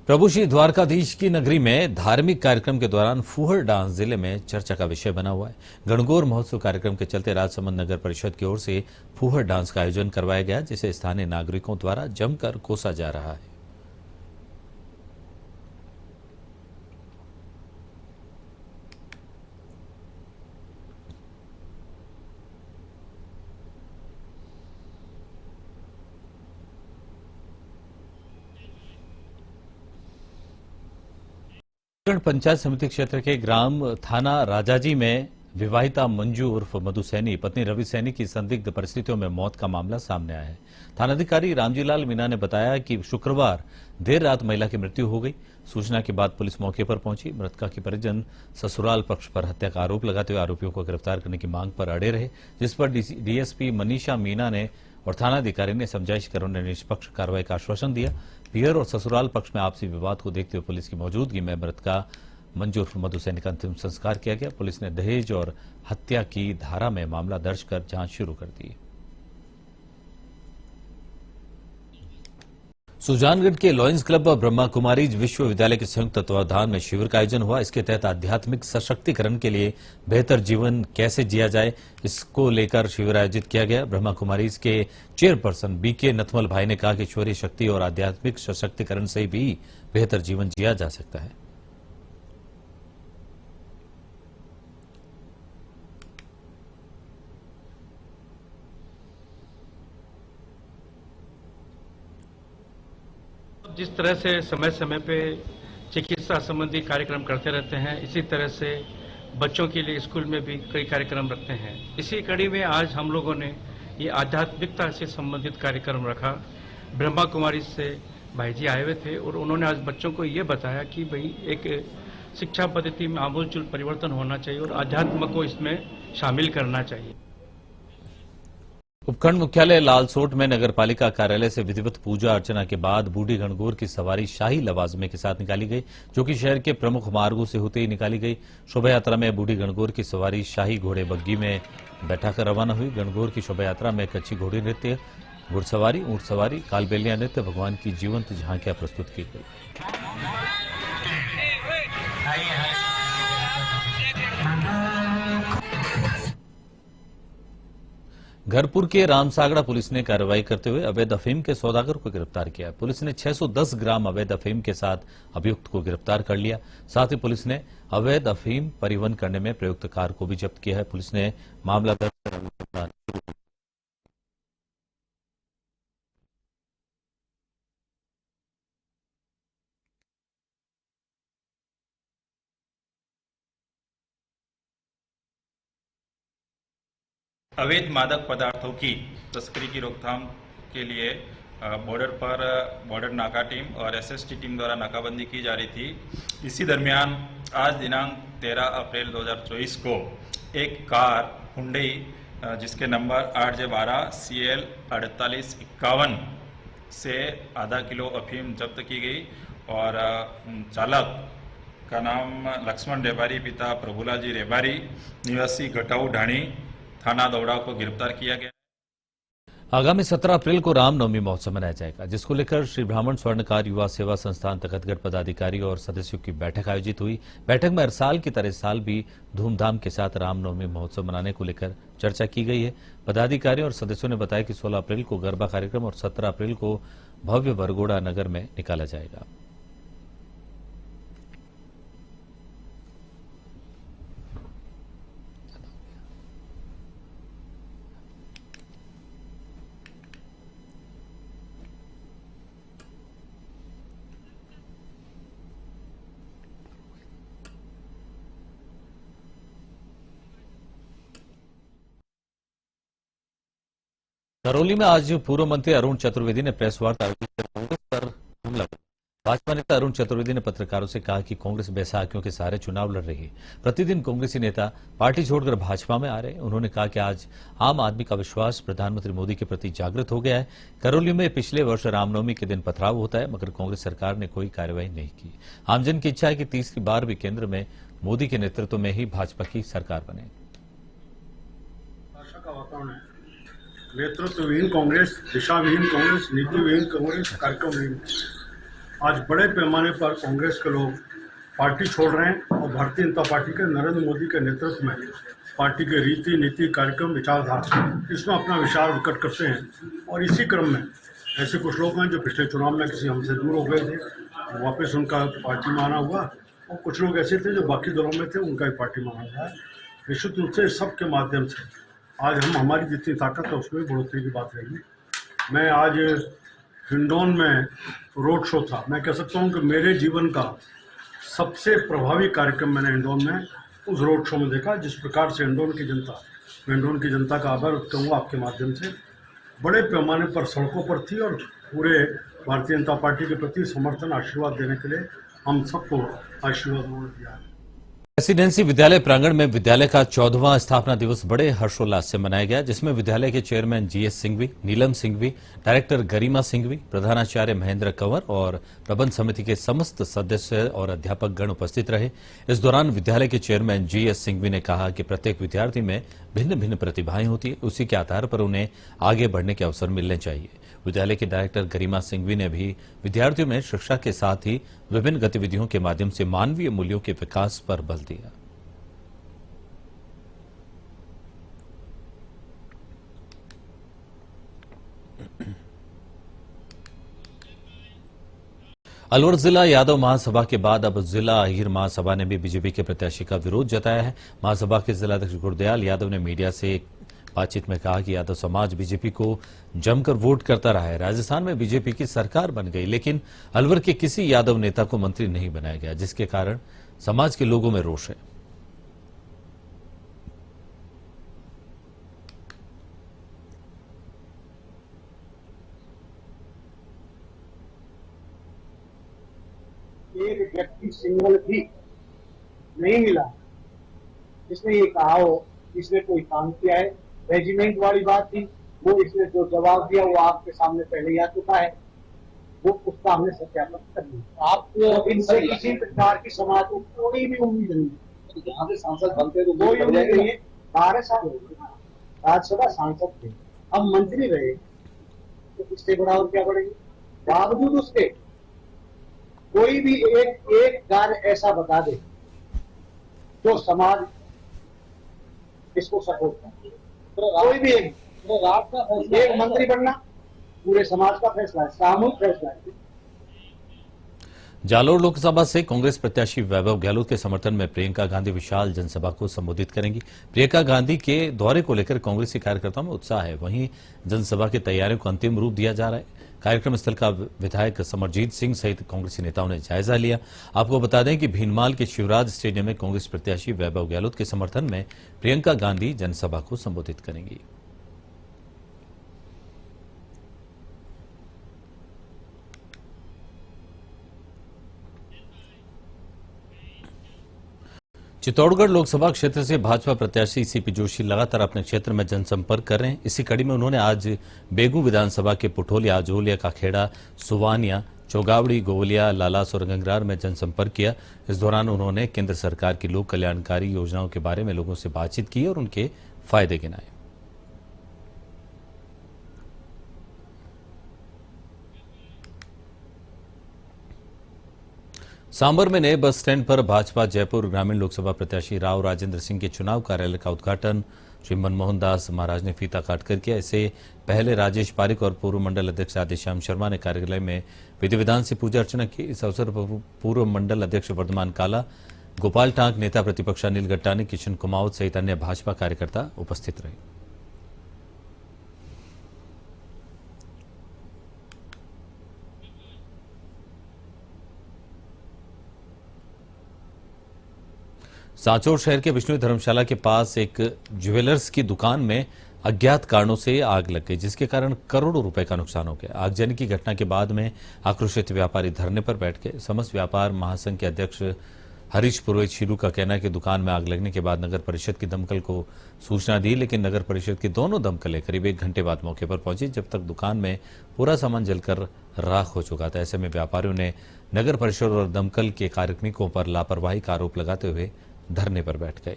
प्रभु श्री द्वारकाधीश की नगरी में धार्मिक कार्यक्रम के दौरान फूहड़ डांस जिले में चर्चा का विषय बना हुआ है। गणगौर महोत्सव कार्यक्रम के चलते राजसमंद नगर परिषद की ओर से फूहड़ डांस का आयोजन करवाया गया, जिसे स्थानीय नागरिकों द्वारा जमकर कोसा जा रहा है। पंचायत समिति क्षेत्र के ग्राम थाना राजाजी में विवाहिता मंजू उर्फ मधु सैनी पत्नी रवि सैनी की संदिग्ध परिस्थितियों में मौत का मामला सामने आया है। थानाधिकारी रामजीलाल मीना ने बताया कि शुक्रवार देर रात महिला की मृत्यु हो गई। सूचना के बाद पुलिस मौके पर पहुंची। मृतका के परिजन ससुराल पक्ष पर हत्या का आरोप लगाते हुए आरोपियों को गिरफ्तार करने की मांग पर अड़े रहे, जिस पर डीएसपी मनीषा मीना ने और थानाधिकारी ने समझाइश कर उन्हें निष्पक्ष कार्रवाई का आश्वासन दिया। पियर और ससुराल पक्ष में आपसी विवाद को देखते हुए पुलिस की मौजूदगी में मृतका मंजू उर्फ मधु सैनी का अंतिम संस्कार किया गया। पुलिस ने दहेज और हत्या की धारा में मामला दर्ज कर जांच शुरू कर दी। सुजानगढ़ के लॉयंस क्लब और ब्रह्मा कुमारीज विश्वविद्यालय के संयुक्त तत्वावधान में शिविर का आयोजन हुआ। इसके तहत आध्यात्मिक सशक्तिकरण के लिए बेहतर जीवन कैसे जिया जाए, इसको लेकर शिविर आयोजित किया गया। ब्रह्मा कुमारीज के चेयरपर्सन बीके नथमल भाई ने कहा कि ईश्वरीय शक्ति और आध्यात्मिक सशक्तिकरण से भी बेहतर जीवन जिया जा सकता है। जिस तरह से समय समय पे चिकित्सा संबंधी कार्यक्रम करते रहते हैं, इसी तरह से बच्चों के लिए स्कूल में भी कई कार्यक्रम रखते हैं। इसी कड़ी में आज हम लोगों ने ये आध्यात्मिकता से संबंधित कार्यक्रम रखा। ब्रह्मा कुमारी से भाई जी आए हुए थे और उन्होंने आज बच्चों को ये बताया कि भाई एक शिक्षा पद्धति में आमूलचूल परिवर्तन होना चाहिए और आध्यात्म को इसमें शामिल करना चाहिए। उपखंड मुख्यालय लालसोट में नगरपालिका कार्यालय से विधिवत पूजा अर्चना के बाद बूढ़ी गणगौर की सवारी शाही लवाजमे के साथ निकाली गई, जो कि शहर के प्रमुख मार्गों से होते ही निकाली गई। शोभा यात्रा में बूढ़ी गणगौर की सवारी शाही घोड़े बग्गी में बैठाकर रवाना हुई। गणगौर की शोभा यात्रा में कच्ची घोड़ी नृत्य, घुड़सवारी, ऊंट सवारी, कालबेलिया नृत्य, भगवान की जीवंत झांकियां प्रस्तुत की गई। घरपुर के रामसागड़ा पुलिस ने कार्रवाई करते हुए अवैध अफीम के सौदागर को गिरफ्तार किया। पुलिस ने 610 ग्राम अवैध अफीम के साथ अभियुक्त को गिरफ्तार कर लिया। साथ ही पुलिस ने अवैध अफीम परिवहन करने में प्रयुक्त कार को भी जब्त किया है। पुलिस ने मामला दर्ज कर अनुसंधान शुरू किया। अवैध मादक पदार्थों की तस्करी की रोकथाम के लिए बॉर्डर पर बॉर्डर नाका टीम और एसएसटी टीम द्वारा नाकाबंदी की जा रही थी। इसी दरमियान आज दिनांक 13 अप्रैल 2024 को एक कार हुंडई जिसके नंबर 8J12 CL 4851 से आधा किलो अफीम जब्त की गई और चालक का नाम लक्ष्मण रेबारी पिता प्रभुलाल जी रेबारी निवासी घटाऊ ढाणी थाना दौड़ा को गिरफ्तार किया गया। आगामी 17 अप्रैल को रामनवमी महोत्सव मनाया जाएगा, जिसको लेकर श्री ब्राह्मण स्वर्णकार युवा सेवा संस्थान तखतगढ़ पदाधिकारी और सदस्यों की बैठक आयोजित हुई। बैठक में हर साल की तरह इस साल भी धूमधाम के साथ रामनवमी महोत्सव मनाने को लेकर चर्चा की गई है। पदाधिकारियों और सदस्यों ने बताया कि 16 अप्रैल को गरबा कार्यक्रम और 17 अप्रैल को भव्य बरगोड़ा नगर में निकाला जाएगा। करौली में आज पूर्व मंत्री अरुण चतुर्वेदी ने प्रेस वार्ता आयोजित कर कांग्रेस पर हमला किया। भाजपा नेता अरुण चतुर्वेदी ने पत्रकारों से कहा कि कांग्रेस बैसाखियों के सहारे चुनाव लड़ रही है। प्रतिदिन कांग्रेसी नेता पार्टी छोड़कर भाजपा में आ रहे हैं। उन्होंने कहा कि आज आम आदमी का विश्वास प्रधानमंत्री मोदी के प्रति जागृत हो गया है। करौली में पिछले वर्ष रामनवमी के दिन पथराव होता है, मगर कांग्रेस सरकार ने कोई कार्रवाई नहीं की। आमजन की इच्छा है कि तीसरी बार भी केंद्र में मोदी के नेतृत्व में ही भाजपा की सरकार बने। नेतृत्वहीन कांग्रेस, दिशाविहीन कांग्रेस, नीतिविहीन कांग्रेस, कार्यक्रमहीन आज बड़े पैमाने पर कांग्रेस के लोग पार्टी छोड़ रहे हैं और भारतीय जनता पार्टी के नरेंद्र मोदी के नेतृत्व में पार्टी के रीति नीति कार्यक्रम विचारधारा इसमें अपना विचार विकट करते हैं। और इसी क्रम में ऐसे कुछ लोग हैं जो पिछले चुनाव में किसी हमसे दूर हो गए थे, वापस उनका पार्टी में आना हुआ, और कुछ लोग ऐसे थे जो बाकी दलों में थे, उनका भी पार्टी में आना हुआ है। निश्चित रूप से इस सब के माध्यम से आज हम हमारी जितनी ताकत है उसमें भी बढ़ोतरी की बात रहेगी। मैं आज हिंडौन में रोड शो था, मैं कह सकता हूँ कि मेरे जीवन का सबसे प्रभावी कार्यक्रम मैंने हिंडौन में उस रोड शो में देखा। जिस प्रकार से हिंडौन की जनता का आभार व्यक्त करूँगा आपके माध्यम से, बड़े पैमाने पर सड़कों पर थी और पूरे भारतीय जनता पार्टी के प्रति समर्थन आशीर्वाद देने के लिए हम सबको आशीर्वाद दिया है। रेसिडेंसी विद्यालय प्रांगण में विद्यालय का 14वां स्थापना दिवस बड़े हर्षोल्लास से मनाया गया, जिसमें विद्यालय के चेयरमैन जीएस सिंघवी, नीलम सिंघवी, डायरेक्टर गरिमा सिंघवी, प्रधानाचार्य महेंद्र कंवर और प्रबंध समिति के समस्त सदस्य और अध्यापक गण उपस्थित रहे। इस दौरान विद्यालय के चेयरमैन जीएस सिंघवी ने कहा कि प्रत्येक विद्यार्थी में भिन्न भिन्न प्रतिभाएं होती है, उसी के आधार पर उन्हें आगे बढ़ने के अवसर मिलने चाहिए। विद्यालय के डायरेक्टर गरिमा सिंघवी ने भी विद्यार्थियों में शिक्षा के साथ ही विभिन्न गतिविधियों के माध्यम से मानवीय मूल्यों के विकास पर बल दिया। अलवर जिला यादव महासभा के बाद अब जिला अहीर महासभा ने भी बीजेपी के प्रत्याशी का विरोध जताया है। महासभा के जिलाध्यक्ष गुरदयाल यादव ने मीडिया से बातचीत में कहा कि यादव समाज बीजेपी को जमकर वोट करता रहा है। राजस्थान में बीजेपी की सरकार बन गई, लेकिन अलवर के किसी यादव नेता को मंत्री नहीं बनाया गया, जिसके कारण समाज के लोगों में रोष है। एक व्यक्ति सिंगल भी नहीं मिला जिसने ये कहा हो इसने कोई काम किया है। रेजिमेंट वाली बात थी, वो इसने जो जवाब दिया वो आपके सामने पहले ही आ चुका है, वो उसका हमने सत्यापन कर लिया। आपको इनसे किसी प्रकार की समाज को कोई भी उम्मीद नहीं, सांसद बनते तो कोई उम्मीद नहीं है। 12 साल हो गए राज्यसभा सांसद थे, अब मंत्री रहे, तो इससे बड़ा और क्या बढ़ेगी। बावजूद उसके कोई भी एक कार्य ऐसा बता दे जो समाज इसको सपोर्ट करे, कोई भी एक मंत्री बनना पूरे समाज का फैसला है, सामूहिक फैसला है। जालोर लोकसभा से कांग्रेस प्रत्याशी वैभव गहलोत के समर्थन में प्रियंका गांधी विशाल जनसभा को संबोधित करेंगी। प्रियंका गांधी के दौरे को लेकर कांग्रेसी कार्यकर्ताओं में उत्साह है, वहीं जनसभा की तैयारियों को अंतिम रूप दिया जा रहा है। कार्यक्रम स्थल का विधायक समरजीत सिंह सहित कांग्रेसी नेताओं ने जायजा लिया। आपको बता दें कि भीनमाल के शिवराज स्टेडियम में कांग्रेस प्रत्याशी वैभव गहलोत के समर्थन में प्रियंका गांधी जनसभा को संबोधित करेंगी। चित्तौड़गढ़ लोकसभा क्षेत्र से भाजपा प्रत्याशी सीपी जोशी लगातार अपने क्षेत्र में जनसंपर्क कर रहे हैं। इसी कड़ी में उन्होंने आज बेगू विधानसभा के पुठोलिया, जोलिया, काखेड़ा, सुवानिया, चौगावड़ी, गोवलिया, लालास और गंगरार में जनसंपर्क किया। इस दौरान उन्होंने केंद्र सरकार की लोक कल्याणकारी योजनाओं के बारे में लोगों से बातचीत की और उनके फायदे गिनाए। सांबर में नए बस स्टैंड पर भाजपा जयपुर ग्रामीण लोकसभा प्रत्याशी राव राजेंद्र सिंह के चुनाव कार्यालय का उद्घाटन श्री मनमोहन दास महाराज ने फीता काटकर किया। इससे पहले राजेश पारिक और पूर्व मंडल अध्यक्ष राधेश्याम शर्मा ने कार्यालय में विधि विधान से पूजा अर्चना की। इस अवसर पर पूर्व मंडल अध्यक्ष वर्धमान काला, गोपाल टांक, नेता प्रतिपक्ष अनिल गट्टानी, किशन कुमावत सहित अन्य भाजपा कार्यकर्ता उपस्थित रहे। सांचौर शहर के विष्णु धर्मशाला के पास एक ज्वेलर्स की दुकान में अज्ञात कारणों से आग लग गई, जिसके कारण करोड़ों रुपए का नुकसान हो गया। आगजनी की घटना के बाद में आक्रोशित व्यापारी धरने पर बैठ गए। समस्त व्यापार महासंघ के अध्यक्ष हरीश पुरोहित शीरू का कहना है कि दुकान में आग लगने के बाद नगर परिषद की दमकल को सूचना दी, लेकिन नगर परिषद की दोनों दमकलें करीब 1 घंटे बाद मौके पर पहुंची, जब तक दुकान में पूरा सामान जलकर राख हो चुका था। ऐसे में व्यापारियों ने नगर परिषद और दमकल के कार्मिकों पर लापरवाही का आरोप लगाते हुए धरने पर बैठ गए।